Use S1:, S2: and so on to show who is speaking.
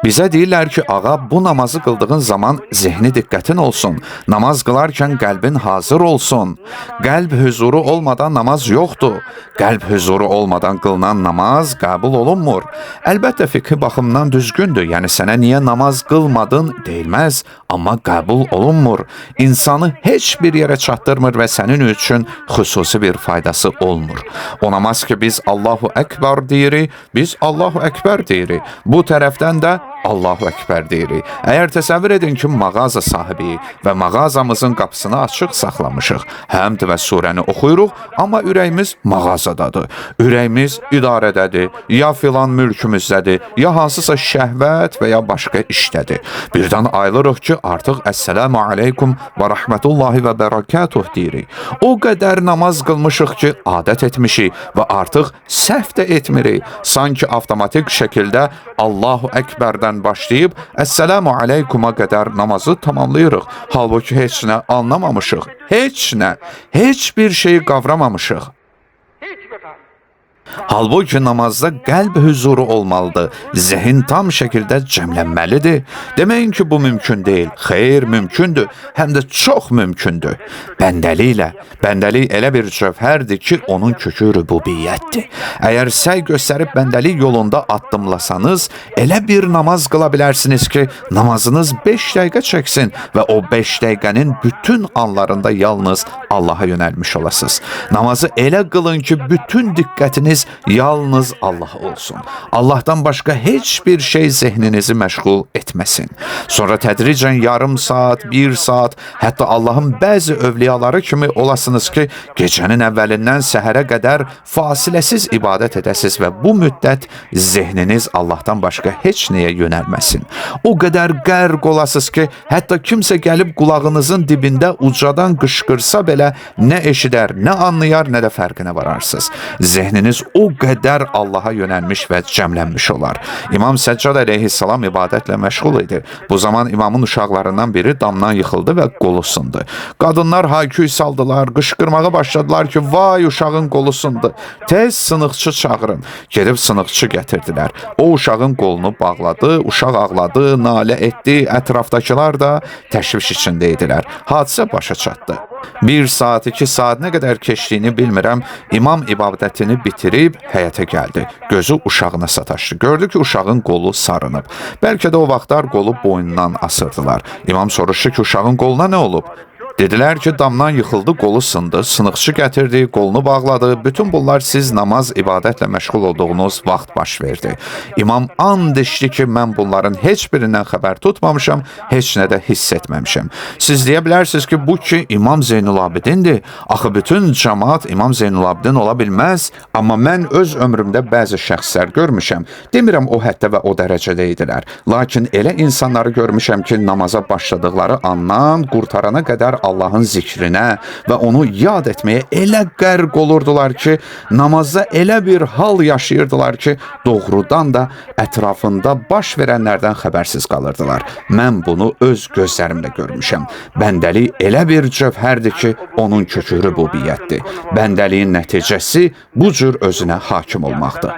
S1: Bizə deyirlər ki, ağa, bu namazı qıldığın zaman zehni diqqətin olsun. Namaz qılarkən qəlbin hazır olsun. Qəlb huzuru olmadan namaz yoxdur. Qəlb huzuru olmadan qılınan namaz qəbul olunmur. Əlbəttə fiqhi baxımdan düzgündür. Yəni sənə niyə namaz qılmadın deyilməz, amma qəbul olunmur. İnsanı heç bir yerə çatdırmır və sənin üçün xüsusi bir faydası olmur. O namaz ki biz Allahu Ekber deyirik, biz Allahu Ekber deyirik. Bu tərəfdən də Allahu Ekber deyirik. Əgər təsəvvür edin ki, mağaza sahibiyik və mağazamızın qapısını açıq saxlamışıq. Həmd və surəni oxuyuruq, amma ürəyimiz mağazadadır. Ürəyimiz idarədədir, ya filan mülkümüzdədir, ya hansısa şəhvət və ya başqa işdədir. Birdən ayılırıq ki, artıq Əssəlamu aleykum və rəhmətullahi və bərəkatuh deyirik. O qədər namaz qılmışıq ki, adət etmişik və artıq səhv də etmirik. Sanki avtomatik şəkildə Allahu Ekber'dən başlayıb Əssəlamu aleykuma qədər namazı tamamlayırıq. Halbuki heç nə anlamamışıq. Heç nə, heç bir şeyi qavramamışıq. Halbuki namazda qəlb huzuru olmalıdır. Zehin tam şəkildə cəmlənməlidir. Deməyin ki, bu mümkün deyil. Xeyr, mümkündür. Həm də çox mümkündür. Bəndəlik elə bir cövhərdir ki, onun kökü rübubiyyətdir. Əgər səy göstərib bəndəlik yolunda addımlasanız, elə bir namaz qıla bilərsiniz ki, namazınız 5 dəqiqə çəksin və o 5 dəqiqənin bütün anlarında yalnız Allaha yönəlmiş olasınız. Namazı elə qılın ki, bütün diqqətiniz yalnız Allah olsun. Allah'tan başqa heç bir şey zehninizi məşğul etməsin. Sonra tədricən yarım saat, 1 saat, hətta Allah'ın bəzi övliyaları kimi olasınız ki, gecənin əvvəlindən səhərə qədər fasiləsiz ibadət edəsiniz və bu müddət zehniniz Allah'tan başqa heç nəyə yönəlməsin. O qədər qərq olasınız ki, hətta kimsə gəlib qulağınızın dibində ucadan qışqırsa belə nə eşidər, nə anlayar, nə də fərqinə vararsınız. Zehniniz o qədər Allaha yönəlmiş və cəmlənmiş olar. İmam Səccad əleyhissalam ibadətlə məşğul idi. Bu zaman imamın uşaqlarından biri damdan yıxıldı və qolu sındı. Qadınlar hayküy saldılar, qışqırmağa başladılar ki, vay uşağın qolu sındı. Tez sınıqçı çağırın. Gedib sınıqçı gətirdilər. O uşağın qolunu bağladı, uşaq ağladı, nalə etdi, ətrafdakılar da təşviş içində idilər. Hadisə başa çatdı. 1 saat, 2 saat nə qədər keçdiyini bilmirəm. İmam ibadətini bitirib həyətə gəldi. Gözü uşağına sataşdı. Gördü ki, uşağın qolu sarınıb. Bəlkə də o vaxtlar qolu boynundan asırdılar. İmam soruşdu ki, uşağın qoluna nə olub? Dedilər ki, damdan yıxıldı, qolu sındı, sınıqçı gətirdi, qolunu bağladı. Bütün bunlar siz namaz, ibadətlə məşğul olduğunuz vaxt baş verdi. İmam and içdi ki, mən bunların heç birindən xəbər tutmamışam, heç nə də hiss etməmişəm. Siz deyə bilərsiniz ki, bu ki İmam Zeynulabidindir. Axı bütün cəmaat İmam Zeynulabidin ola bilməz. Amma mən öz ömrümdə bəzi şəxslər görmüşəm. Demirəm o həddə və o dərəcədə idilər. Lakin elə insanları görmüşəm ki, namaza başladıqları andan qurtarana qədər Allah'ın zikrinə və onu yad etməyə elə qərq olurdular ki, namazda elə bir hal yaşayırdılar ki, doğrudan da ətrafında baş verənlərdən xəbərsiz qalırdılar. Mən bunu öz gözlərimlə görmüşəm. Bəndəlik elə bir cövhərdir ki, onun kökü rübubiyyətdir. Bəndəliyin nəticəsi bu cür özünə hakim olmaqdır.